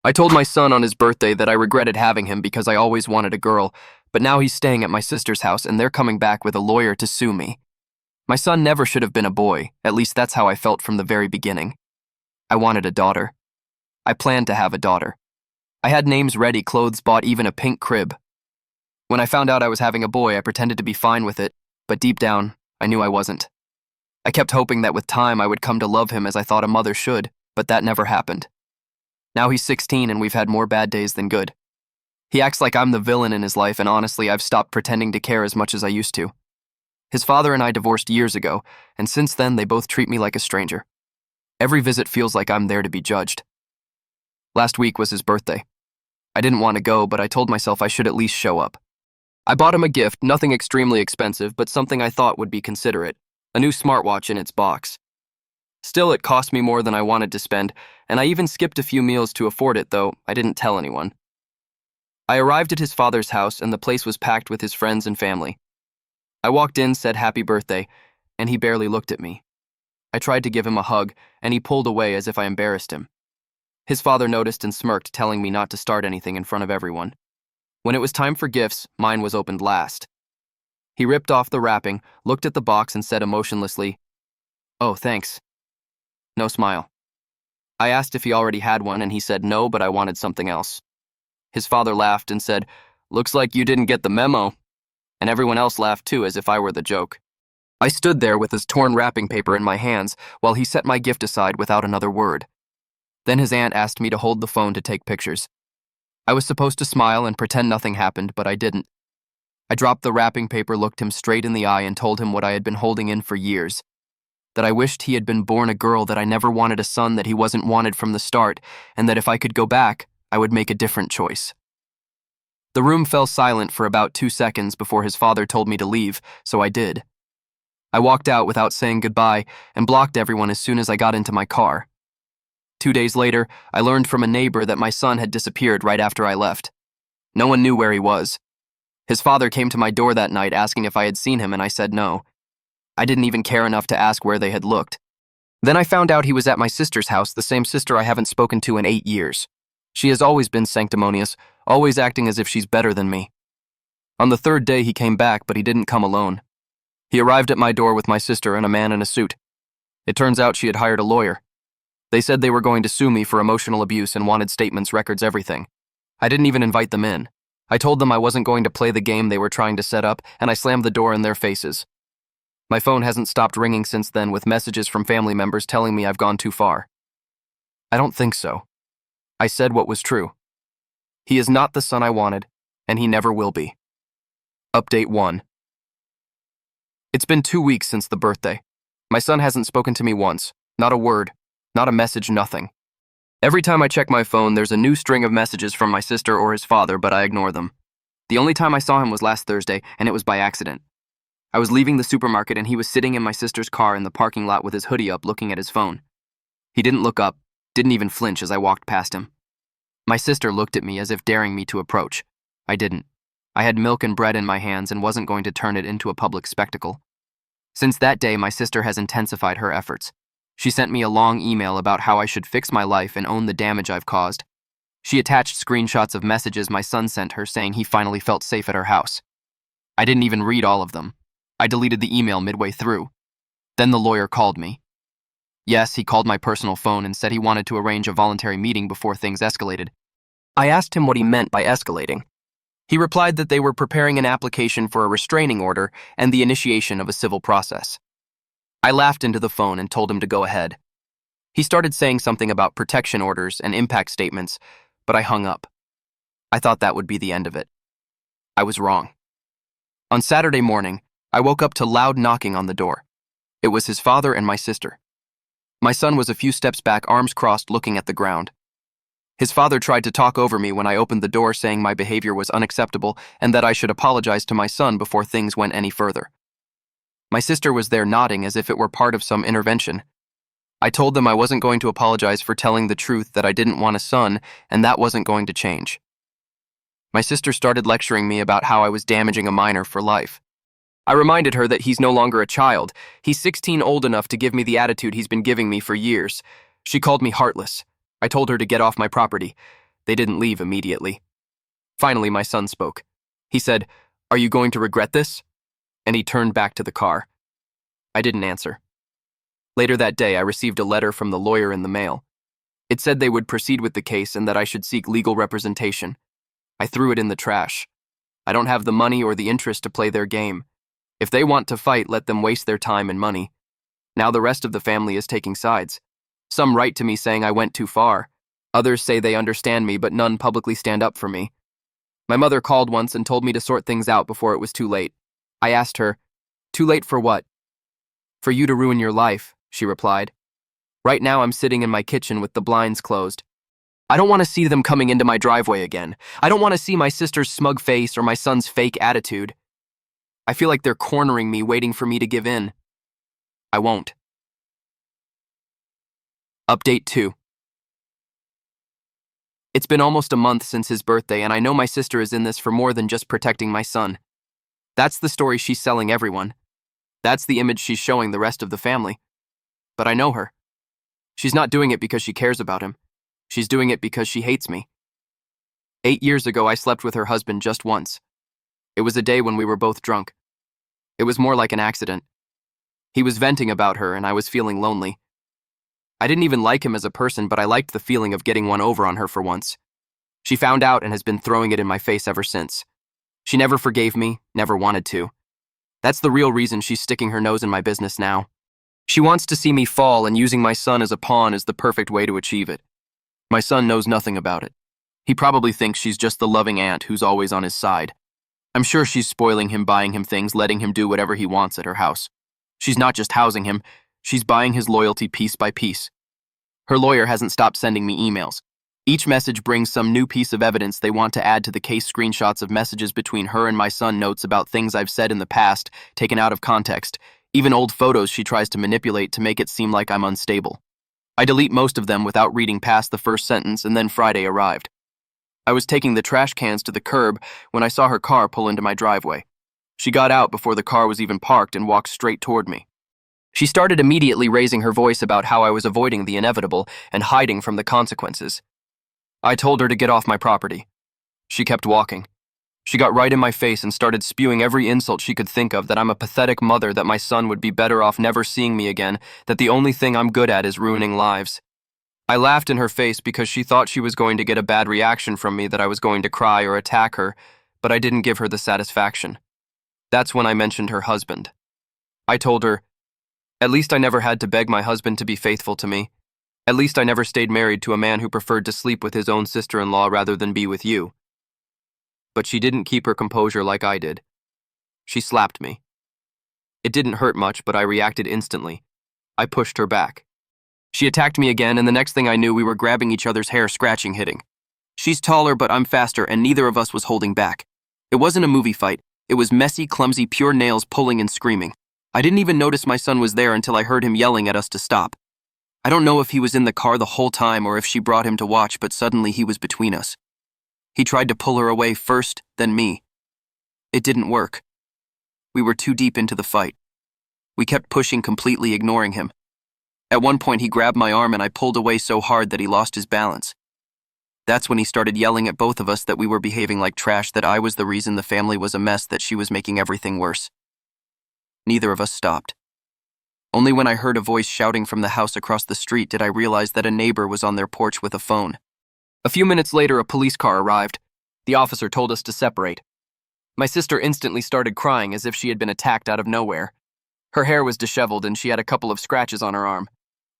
I told my son on his birthday that I regretted having him because I always wanted a girl, but now he's staying at my sister's house and they're coming back with a lawyer to sue me. My son never should have been a boy, at least that's how I felt from the very beginning. I wanted a daughter. I planned to have a daughter. I had names ready, clothes bought, even a pink crib. When I found out I was having a boy, I pretended to be fine with it, but deep down, I knew I wasn't. I kept hoping that with time I would come to love him as I thought a mother should, but that never happened. Now he's 16 and we've had more bad days than good. He acts like I'm the villain in his life, and honestly, I've stopped pretending to care as much as I used to. His father and I divorced years ago, and since then they both treat me like a stranger. Every visit feels like I'm there to be judged. Last week was his birthday. I didn't want to go, but I told myself I should at least show up. I bought him a gift, nothing extremely expensive, but something I thought would be considerate, a new smartwatch in its box. Still, it cost me more than I wanted to spend, and I even skipped a few meals to afford it, though I didn't tell anyone. I arrived at his father's house, and the place was packed with his friends and family. I walked in, said happy birthday, and he barely looked at me. I tried to give him a hug, and he pulled away as if I embarrassed him. His father noticed and smirked, telling me not to start anything in front of everyone. When it was time for gifts, mine was opened last. He ripped off the wrapping, looked at the box, and said emotionlessly, "Oh, thanks." No smile. I asked if he already had one, and he said no, but I wanted something else. His father laughed and said, "Looks like you didn't get the memo." And everyone else laughed too, as if I were the joke. I stood there with his torn wrapping paper in my hands while he set my gift aside without another word. Then his aunt asked me to hold the phone to take pictures. I was supposed to smile and pretend nothing happened, but I didn't. I dropped the wrapping paper, looked him straight in the eye, and told him what I had been holding in for years. That I wished he had been born a girl, that I never wanted a son, that he wasn't wanted from the start, and that if I could go back, I would make a different choice. The room fell silent for about 2 seconds before his father told me to leave, so I did. I walked out without saying goodbye and blocked everyone as soon as I got into my car. 2 days later, I learned from a neighbor that my son had disappeared right after I left. No one knew where he was. His father came to my door that night asking if I had seen him, and I said no. I didn't even care enough to ask where they had looked. Then I found out he was at my sister's house, the same sister I haven't spoken to in 8 years. She has always been sanctimonious, always acting as if she's better than me. On the 3rd day he came back, but he didn't come alone. He arrived at my door with my sister and a man in a suit. It turns out she had hired a lawyer. They said they were going to sue me for emotional abuse and wanted statements, records, everything. I didn't even invite them in. I told them I wasn't going to play the game they were trying to set up, and I slammed the door in their faces. My phone hasn't stopped ringing since then, with messages from family members telling me I've gone too far. I don't think so. I said what was true. He is not the son I wanted, and he never will be. Update 1. It's been 2 weeks since the birthday. My son hasn't spoken to me once. Not a word. Not a message, nothing. Every time I check my phone, there's a new string of messages from my sister or his father, but I ignore them. The only time I saw him was last Thursday, and it was by accident. I was leaving the supermarket and he was sitting in my sister's car in the parking lot with his hoodie up, looking at his phone. He didn't look up, didn't even flinch as I walked past him. My sister looked at me as if daring me to approach. I didn't. I had milk and bread in my hands and wasn't going to turn it into a public spectacle. Since that day, my sister has intensified her efforts. She sent me a long email about how I should fix my life and own the damage I've caused. She attached screenshots of messages my son sent her saying he finally felt safe at her house. I didn't even read all of them. I deleted the email midway through. Then the lawyer called me. Yes, he called my personal phone and said he wanted to arrange a voluntary meeting before things escalated. I asked him what he meant by escalating. He replied that they were preparing an application for a restraining order and the initiation of a civil process. I laughed into the phone and told him to go ahead. He started saying something about protection orders and impact statements, but I hung up. I thought that would be the end of it. I was wrong. On Saturday morning, I woke up to loud knocking on the door. It was his father and my sister. My son was a few steps back, arms crossed, looking at the ground. His father tried to talk over me when I opened the door, saying my behavior was unacceptable and that I should apologize to my son before things went any further. My sister was there nodding as if it were part of some intervention. I told them I wasn't going to apologize for telling the truth, that I didn't want a son, and that wasn't going to change. My sister started lecturing me about how I was damaging a minor for life. I reminded her that he's no longer a child. He's 16, old enough to give me the attitude he's been giving me for years. She called me heartless. I told her to get off my property. They didn't leave immediately. Finally, my son spoke. He said, "Are you going to regret this?" And he turned back to the car. I didn't answer. Later that day, I received a letter from the lawyer in the mail. It said they would proceed with the case and that I should seek legal representation. I threw it in the trash. I don't have the money or the interest to play their game. If they want to fight, let them waste their time and money. Now the rest of the family is taking sides. Some write to me saying I went too far. Others say they understand me, but none publicly stand up for me. My mother called once and told me to sort things out before it was too late. I asked her, "Too late for what?" "For you to ruin your life," she replied. "Right now I'm sitting in my kitchen with the blinds closed. I don't want to see them coming into my driveway again. I don't want to see my sister's smug face or my son's fake attitude. I feel like they're cornering me, waiting for me to give in. I won't." Update 2. It's been almost a month since his birthday, and I know my sister is in this for more than just protecting my son. That's the story she's selling everyone. That's the image she's showing the rest of the family. But I know her. She's not doing it because she cares about him. She's doing it because she hates me. 8 years ago, I slept with her husband just once. It was a day when we were both drunk. It was more like an accident. He was venting about her, and I was feeling lonely. I didn't even like him as a person, but I liked the feeling of getting one over on her for once. She found out and has been throwing it in my face ever since. She never forgave me, never wanted to. That's the real reason she's sticking her nose in my business now. She wants to see me fall, and using my son as a pawn is the perfect way to achieve it. My son knows nothing about it. He probably thinks she's just the loving aunt who's always on his side. I'm sure she's spoiling him, buying him things, letting him do whatever he wants at her house. She's not just housing him, she's buying his loyalty piece by piece. Her lawyer hasn't stopped sending me emails. Each message brings some new piece of evidence they want to add to the case. Screenshots of messages between her and my son, notes about things I've said in the past, taken out of context, even old photos she tries to manipulate to make it seem like I'm unstable. I delete most of them without reading past the first sentence, and then Friday arrived. I was taking the trash cans to the curb when I saw her car pull into my driveway. She got out before the car was even parked and walked straight toward me. She started immediately raising her voice about how I was avoiding the inevitable and hiding from the consequences. I told her to get off my property. She kept walking. She got right in my face and started spewing every insult she could think of, that I'm a pathetic mother, that my son would be better off never seeing me again, that the only thing I'm good at is ruining lives. I laughed in her face because she thought she was going to get a bad reaction from me, that I was going to cry or attack her, but I didn't give her the satisfaction. That's when I mentioned her husband. I told her, "At least I never had to beg my husband to be faithful to me. At least I never stayed married to a man who preferred to sleep with his own sister-in-law rather than be with you." But she didn't keep her composure like I did. She slapped me. It didn't hurt much, but I reacted instantly. I pushed her back. She attacked me again, and the next thing I knew, we were grabbing each other's hair, scratching, hitting. She's taller, but I'm faster, and neither of us was holding back. It wasn't a movie fight. It was messy, clumsy, pure nails pulling and screaming. I didn't even notice my son was there until I heard him yelling at us to stop. I don't know if he was in the car the whole time or if she brought him to watch, but suddenly he was between us. He tried to pull her away first, then me. It didn't work. We were too deep into the fight. We kept pushing, completely ignoring him. At one point, he grabbed my arm and I pulled away so hard that he lost his balance. That's when he started yelling at both of us that we were behaving like trash, that I was the reason the family was a mess, that she was making everything worse. Neither of us stopped. Only when I heard a voice shouting from the house across the street did I realize that a neighbor was on their porch with a phone. A few minutes later, a police car arrived. The officer told us to separate. My sister instantly started crying as if she had been attacked out of nowhere. Her hair was disheveled and she had a couple of scratches on her arm.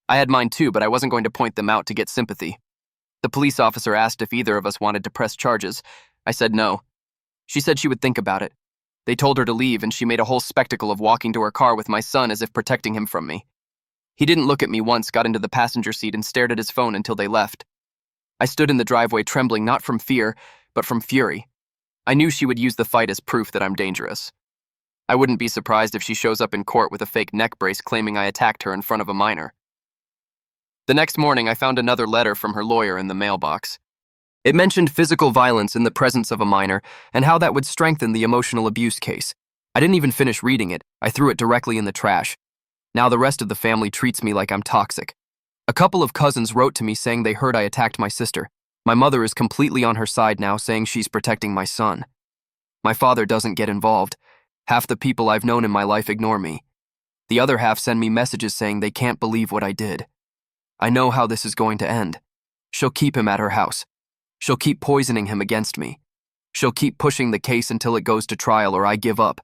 I had mine too, but I wasn't going to point them out to get sympathy. The police officer asked if either of us wanted to press charges. I said no. She said she would think about it. They told her to leave, and she made a whole spectacle of walking to her car with my son as if protecting him from me. He didn't look at me once, got into the passenger seat and stared at his phone until they left. I stood in the driveway trembling, not from fear, but from fury. I knew she would use the fight as proof that I'm dangerous. I wouldn't be surprised if she shows up in court with a fake neck brace claiming I attacked her in front of a minor. The next morning, I found another letter from her lawyer in the mailbox. It mentioned physical violence in the presence of a minor and how that would strengthen the emotional abuse case. I didn't even finish reading it. I threw it directly in the trash. Now the rest of the family treats me like I'm toxic. A couple of cousins wrote to me saying they heard I attacked my sister. My mother is completely on her side now, saying she's protecting my son. My father doesn't get involved. Half the people I've known in my life ignore me. The other half send me messages saying they can't believe what I did. I know how this is going to end. She'll keep him at her house. She'll keep poisoning him against me. She'll keep pushing the case until it goes to trial or I give up.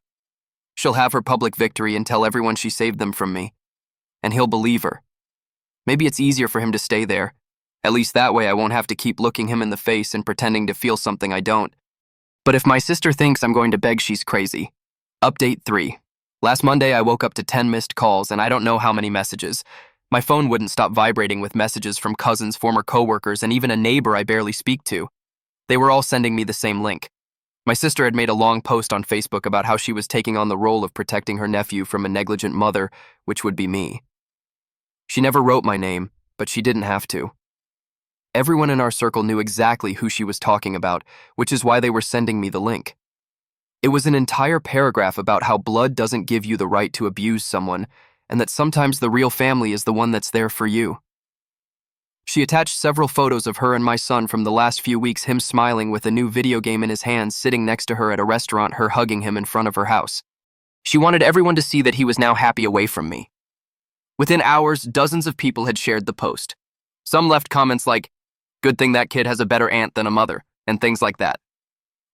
She'll have her public victory and tell everyone she saved them from me. And he'll believe her. Maybe it's easier for him to stay there. At least that way I won't have to keep looking him in the face and pretending to feel something I don't. But if my sister thinks I'm going to beg, she's crazy. Update 3. Last Monday I woke up to 10 missed calls and I don't know how many messages. My phone wouldn't stop vibrating with messages from cousins, former coworkers, and even a neighbor I barely speak to. They were all sending me the same link. My sister had made a long post on Facebook about how she was taking on the role of protecting her nephew from a negligent mother, which would be me. She never wrote my name, but she didn't have to. Everyone in our circle knew exactly who she was talking about, which is why they were sending me the link. It was an entire paragraph about how blood doesn't give you the right to abuse someone, and that sometimes the real family is the one that's there for you. She attached several photos of her and my son from the last few weeks, him smiling with a new video game in his hands, sitting next to her at a restaurant, her hugging him in front of her house. She wanted everyone to see that he was now happy away from me. Within hours, dozens of people had shared the post. Some left comments like, "Good thing that kid has a better aunt than a mother," and things like that.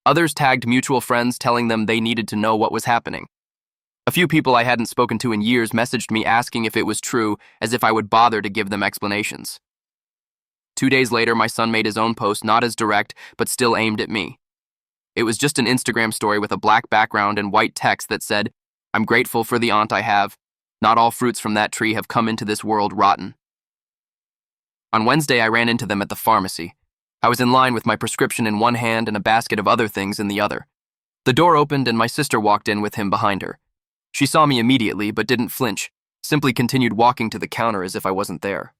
Others tagged mutual friends telling them they needed to know what was happening. A few people I hadn't spoken to in years messaged me asking if it was true, as if I would bother to give them explanations. 2 days later, my son made his own post, not as direct, but still aimed at me. It was just an Instagram story with a black background and white text that said, "I'm grateful for the aunt I have. Not all fruits from that tree have come into this world rotten." On Wednesday, I ran into them at the pharmacy. I was in line with my prescription in one hand and a basket of other things in the other. The door opened and my sister walked in with him behind her. She saw me immediately but didn't flinch, simply continued walking to the counter as if I wasn't there.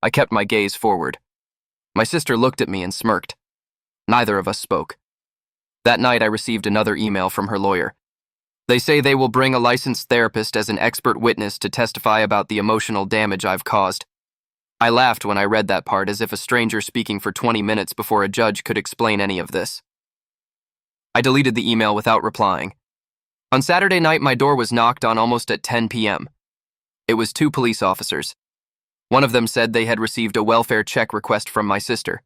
I kept my gaze forward. My sister looked at me and smirked. Neither of us spoke. That night, I received another email from her lawyer. They say they will bring a licensed therapist as an expert witness to testify about the emotional damage I've caused. I laughed when I read that part, as if a stranger speaking for 20 minutes before a judge could explain any of this. I deleted the email without replying. On Saturday night, my door was knocked on almost at 10 p.m. It was 2 police officers. One of them said they had received a welfare check request from my sister.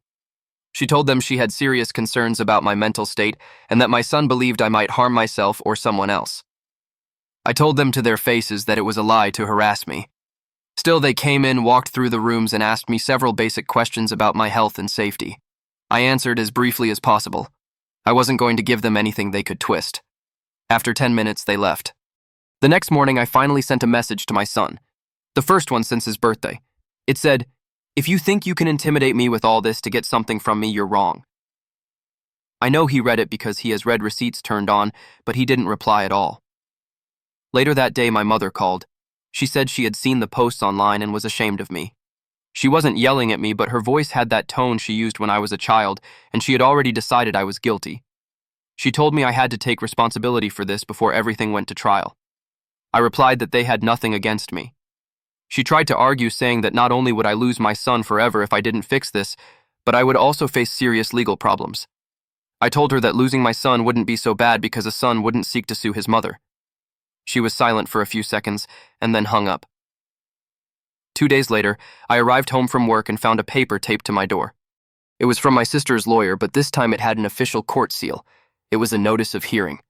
She told them she had serious concerns about my mental state and that my son believed I might harm myself or someone else. I told them to their faces that it was a lie to harass me. Still, they came in, walked through the rooms, and asked me several basic questions about my health and safety. I answered as briefly as possible. I wasn't going to give them anything they could twist. After 10 minutes, they left. The next morning, I finally sent a message to my son, the first one since his birthday. It said, "If you think you can intimidate me with all this to get something from me, you're wrong." I know he read it because he has read receipts turned on, but he didn't reply at all. Later that day, my mother called. She said she had seen the posts online and was ashamed of me. She wasn't yelling at me, but her voice had that tone she used when I was a child, and she had already decided I was guilty. She told me I had to take responsibility for this before everything went to trial. I replied that they had nothing against me. She tried to argue, saying that not only would I lose my son forever if I didn't fix this, but I would also face serious legal problems. I told her that losing my son wouldn't be so bad because a son wouldn't seek to sue his mother. She was silent for a few seconds and then hung up. 2 days later, I arrived home from work and found a paper taped to my door. It was from my sister's lawyer, but this time it had an official court seal. It was a notice of hearing.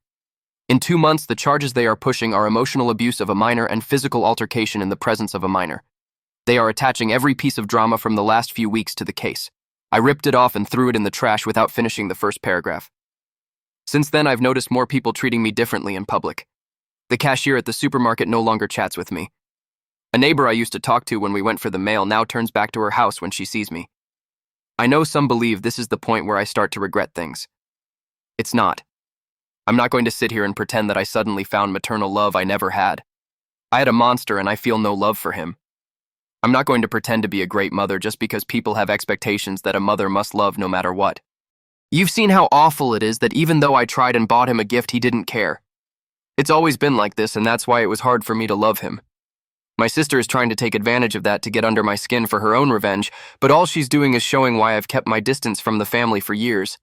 In 2 months, the charges they are pushing are emotional abuse of a minor and physical altercation in the presence of a minor. They are attaching every piece of drama from the last few weeks to the case. I ripped it off and threw it in the trash without finishing the first paragraph. Since then, I've noticed more people treating me differently in public. The cashier at the supermarket no longer chats with me. A neighbor I used to talk to when we went for the mail now turns back to her house when she sees me. I know some believe this is the point where I start to regret things. It's not. I'm not going to sit here and pretend that I suddenly found maternal love I never had. I had a monster and I feel no love for him. I'm not going to pretend to be a great mother just because people have expectations that a mother must love no matter what. You've seen how awful it is that even though I tried and bought him a gift, he didn't care. It's always been like this, and that's why it was hard for me to love him. My sister is trying to take advantage of that to get under my skin for her own revenge, but all she's doing is showing why I've kept my distance from the family for years.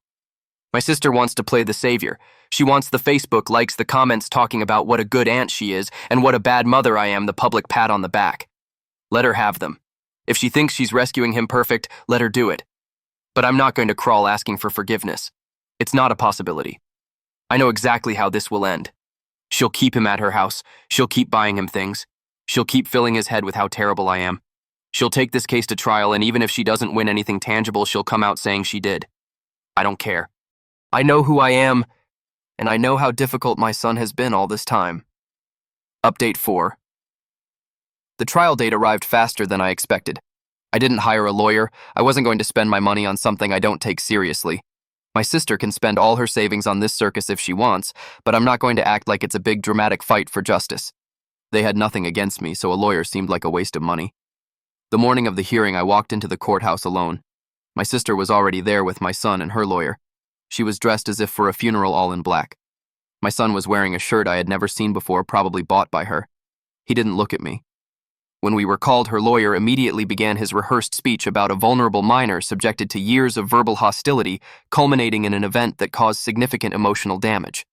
My sister wants to play the savior. She wants the Facebook likes, the comments talking about what a good aunt she is and what a bad mother I am, the public pat on the back. Let her have them. If she thinks she's rescuing him perfect, let her do it. But I'm not going to crawl asking for forgiveness. It's not a possibility. I know exactly how this will end. She'll keep him at her house. She'll keep buying him things. She'll keep filling his head with how terrible I am. She'll take this case to trial, and even if she doesn't win anything tangible, she'll come out saying she did. I don't care. I know who I am, and I know how difficult my son has been all this time. Update 4. The trial date arrived faster than I expected. I didn't hire a lawyer. I wasn't going to spend my money on something I don't take seriously. My sister can spend all her savings on this circus if she wants, but I'm not going to act like it's a big dramatic fight for justice. They had nothing against me, so a lawyer seemed like a waste of money. The morning of the hearing, I walked into the courthouse alone. My sister was already there with my son and her lawyer. She was dressed as if for a funeral, all in black. My son was wearing a shirt I had never seen before, probably bought by her. He didn't look at me. When we were called, her lawyer immediately began his rehearsed speech about a vulnerable minor subjected to years of verbal hostility, culminating in an event that caused significant emotional damage.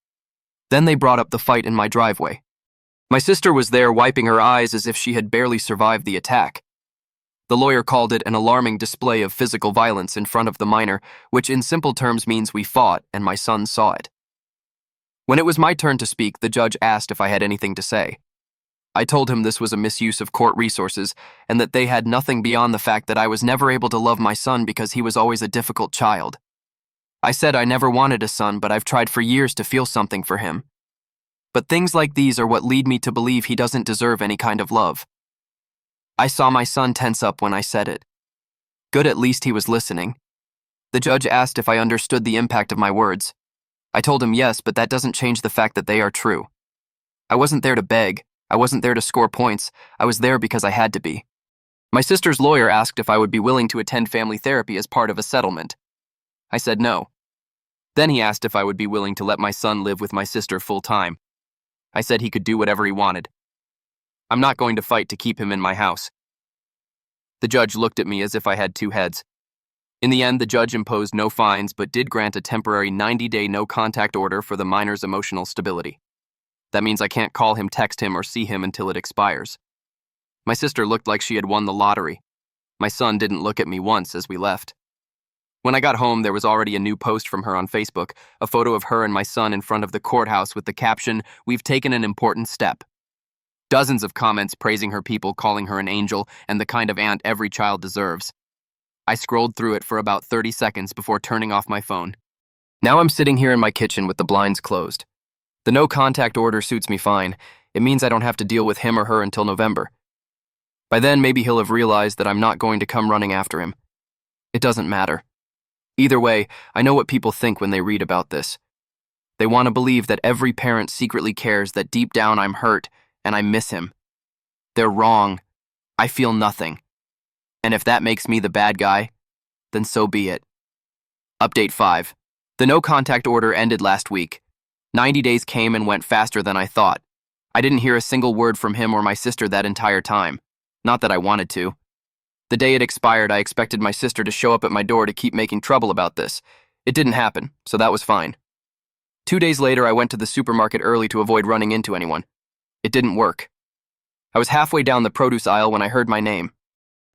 Then they brought up the fight in my driveway. My sister was there wiping her eyes as if she had barely survived the attack. The lawyer called it an alarming display of physical violence in front of the minor, which in simple terms means we fought and my son saw it. When it was my turn to speak, the judge asked if I had anything to say. I told him this was a misuse of court resources and that they had nothing beyond the fact that I was never able to love my son because he was always a difficult child. I said I never wanted a son, but I've tried for years to feel something for him. But things like these are what lead me to believe he doesn't deserve any kind of love. I saw my son tense up when I said it. Good, at least he was listening. The judge asked if I understood the impact of my words. I told him yes, but that doesn't change the fact that they are true. I wasn't there to beg. I wasn't there to score points. I was there because I had to be. My sister's lawyer asked if I would be willing to attend family therapy as part of a settlement. I said no. Then he asked if I would be willing to let my son live with my sister full time. I said he could do whatever he wanted. I'm not going to fight to keep him in my house. The judge looked at me as if I had two heads. In the end, the judge imposed no fines but did grant a temporary 90-day no-contact order for the minor's emotional stability. That means I can't call him, text him, or see him until it expires. My sister looked like she had won the lottery. My son didn't look at me once as we left. When I got home, there was already a new post from her on Facebook, a photo of her and my son in front of the courthouse with the caption, "We've taken an important step." Dozens of comments praising her, people calling her an angel and the kind of aunt every child deserves. I scrolled through it for about 30 seconds before turning off my phone. Now I'm sitting here in my kitchen with the blinds closed. The no-contact order suits me fine. It means I don't have to deal with him or her until November. By then, maybe he'll have realized that I'm not going to come running after him. It doesn't matter. Either way, I know what people think when they read about this. They want to believe that every parent secretly cares, that deep down I'm hurt and I miss him. They're wrong. I feel nothing. And if that makes me the bad guy, then so be it. Update 5. The no-contact order ended last week. 90 days came and went faster than I thought. I didn't hear a single word from him or my sister that entire time. Not that I wanted to. The day it expired, I expected my sister to show up at my door to keep making trouble about this. It didn't happen, so that was fine. 2 days later, I went to the supermarket early to avoid running into anyone. It didn't work. I was halfway down the produce aisle when I heard my name.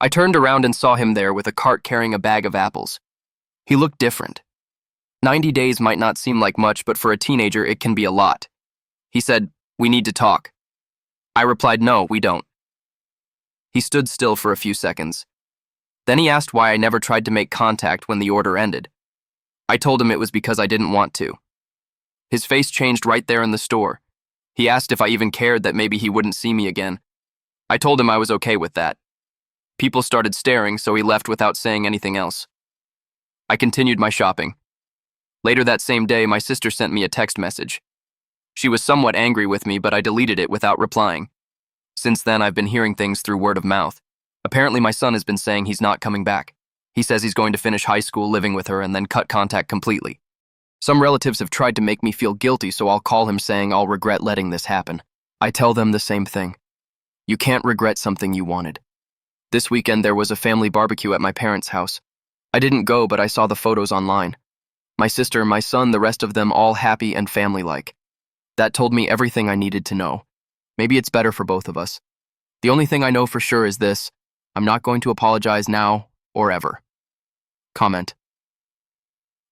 I turned around and saw him there with a cart carrying a bag of apples. He looked different. 90 days might not seem like much, but for a teenager, it can be a lot. He said, "We need to talk." I replied, "No, we don't." He stood still for a few seconds. Then he asked why I never tried to make contact when the order ended. I told him it was because I didn't want to. His face changed right there in the store. He asked if I even cared that maybe he wouldn't see me again. I told him I was okay with that. People started staring, so he left without saying anything else. I continued my shopping. Later that same day, my sister sent me a text message. She was somewhat angry with me, but I deleted it without replying. Since then, I've been hearing things through word of mouth. Apparently, my son has been saying he's not coming back. He says he's going to finish high school living with her and then cut contact completely. Some relatives have tried to make me feel guilty, so I'll call him saying I'll regret letting this happen. I tell them the same thing. You can't regret something you wanted. This weekend there was a family barbecue at my parents' house. I didn't go, but I saw the photos online. My sister, my son, the rest of them all happy and family-like. That told me everything I needed to know. Maybe it's better for both of us. The only thing I know for sure is this: I'm not going to apologize now or ever. Comment.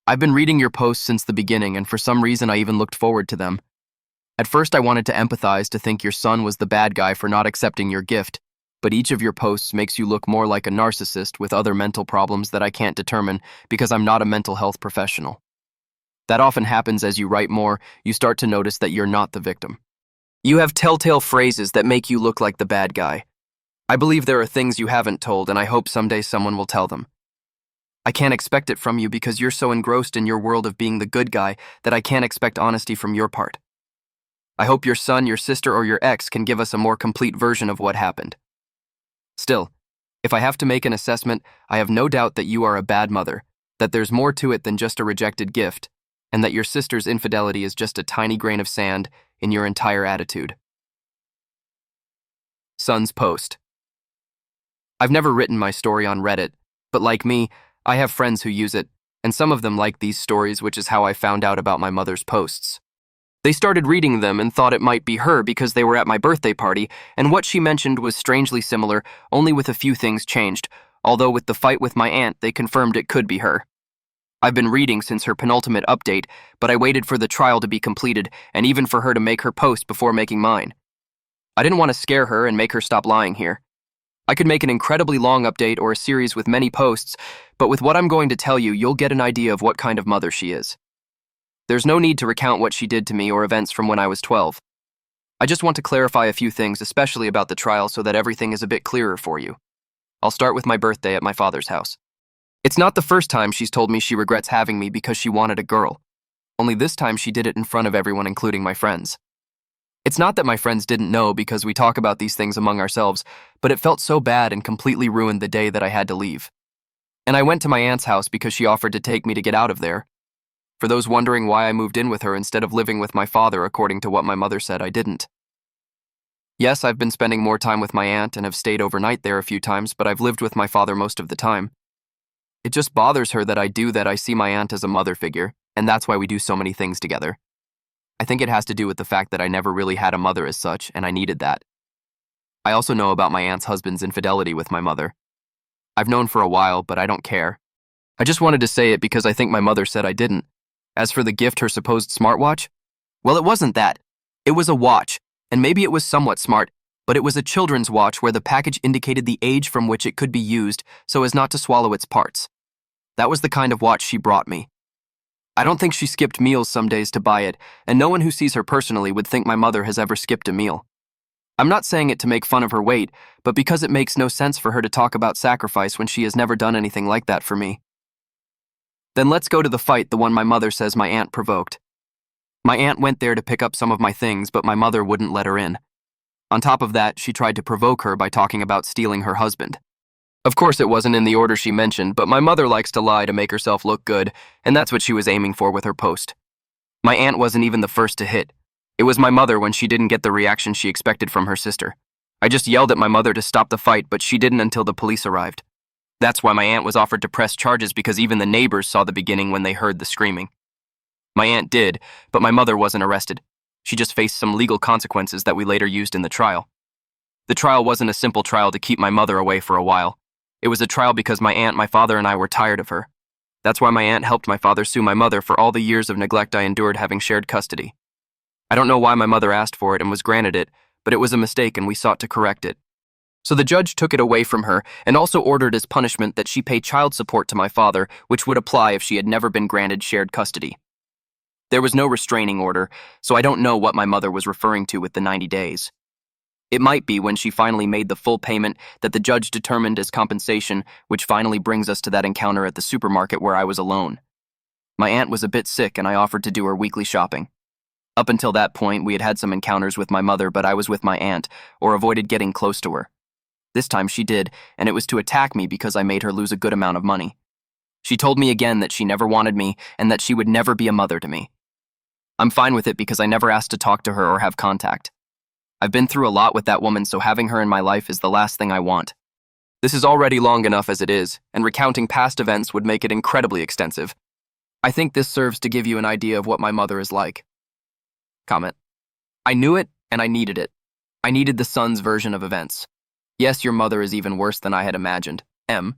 I've been reading your posts since the beginning, and for some reason I even looked forward to them. At first I wanted to empathize, to think your son was the bad guy for not accepting your gift, but each of your posts makes you look more like a narcissist with other mental problems that I can't determine because I'm not a mental health professional. That often happens as you write more, you start to notice that you're not the victim. You have telltale phrases that make you look like the bad guy. I believe there are things you haven't told, and I hope someday someone will tell them. I can't expect it from you because you're so engrossed in your world of being the good guy that I can't expect honesty from your part. I hope your son, your sister, or your ex can give us a more complete version of what happened. Still, if I have to make an assessment, I have no doubt that you are a bad mother, that there's more to it than just a rejected gift, and that your sister's infidelity is just a tiny grain of sand in your entire attitude. Son's post. I've never written my story on Reddit, but like me, I have friends who use it, and some of them like these stories, which is how I found out about my mother's posts. They started reading them and thought it might be her because they were at my birthday party, and what she mentioned was strangely similar, only with a few things changed, although with the fight with my aunt, they confirmed it could be her. I've been reading since her penultimate update, but I waited for the trial to be completed and even for her to make her post before making mine. I didn't want to scare her and make her stop lying here. I could make an incredibly long update or a series with many posts, but with what I'm going to tell you, you'll get an idea of what kind of mother she is. There's no need to recount what she did to me or events from when I was 12. I just want to clarify a few things, especially about the trial, so that everything is a bit clearer for you. I'll start with my birthday at my father's house. It's not the first time she's told me she regrets having me because she wanted a girl. Only this time she did it in front of everyone, including my friends. It's not that my friends didn't know because we talk about these things among ourselves, but it felt so bad and completely ruined the day that I had to leave. And I went to my aunt's house because she offered to take me to get out of there. For those wondering why I moved in with her instead of living with my father, according to what my mother said, I didn't. Yes, I've been spending more time with my aunt and have stayed overnight there a few times, but I've lived with my father most of the time. It just bothers her that I see my aunt as a mother figure, and that's why we do so many things together. I think it has to do with the fact that I never really had a mother as such, and I needed that. I also know about my aunt's husband's infidelity with my mother. I've known for a while, but I don't care. I just wanted to say it because I think my mother said I didn't. As for the gift, her supposed smartwatch, well, it wasn't that. It was a watch, and maybe it was somewhat smart, but it was a children's watch where the package indicated the age from which it could be used so as not to swallow its parts. That was the kind of watch she brought me. I don't think she skipped meals some days to buy it, and no one who sees her personally would think my mother has ever skipped a meal. I'm not saying it to make fun of her weight, but because it makes no sense for her to talk about sacrifice when she has never done anything like that for me. Then let's go to the fight, the one my mother says my aunt provoked. My aunt went there to pick up some of my things, but my mother wouldn't let her in. On top of that, she tried to provoke her by talking about stealing her husband. Of course, it wasn't in the order she mentioned, but my mother likes to lie to make herself look good, and that's what she was aiming for with her post. My aunt wasn't even the first to hit. It was my mother when she didn't get the reaction she expected from her sister. I just yelled at my mother to stop the fight, but she didn't until the police arrived. That's why my aunt was offered to press charges, because even the neighbors saw the beginning when they heard the screaming. My aunt did, but my mother wasn't arrested. She just faced some legal consequences that we later used in the trial. The trial wasn't a simple trial to keep my mother away for a while. It was a trial because my aunt, my father, and I were tired of her. That's why my aunt helped my father sue my mother for all the years of neglect I endured having shared custody. I don't know why my mother asked for it and was granted it, but it was a mistake and we sought to correct it. So the judge took it away from her and also ordered as punishment that she pay child support to my father, which would apply if she had never been granted shared custody. There was no restraining order, so I don't know what my mother was referring to with the 90 days. It might be when she finally made the full payment that the judge determined as compensation, which finally brings us to that encounter at the supermarket where I was alone. My aunt was a bit sick and I offered to do her weekly shopping. Up until that point, we had had some encounters with my mother, but I was with my aunt, or avoided getting close to her. This time she did, and it was to attack me because I made her lose a good amount of money. She told me again that she never wanted me and that she would never be a mother to me. I'm fine with it because I never asked to talk to her or have contact. I've been through a lot with that woman, so having her in my life is the last thing I want. This is already long enough as it is, and recounting past events would make it incredibly extensive. I think this serves to give you an idea of what my mother is like. Comment. I knew it, and I needed it. I needed the son's version of events. Yes, your mother is even worse than I had imagined. M.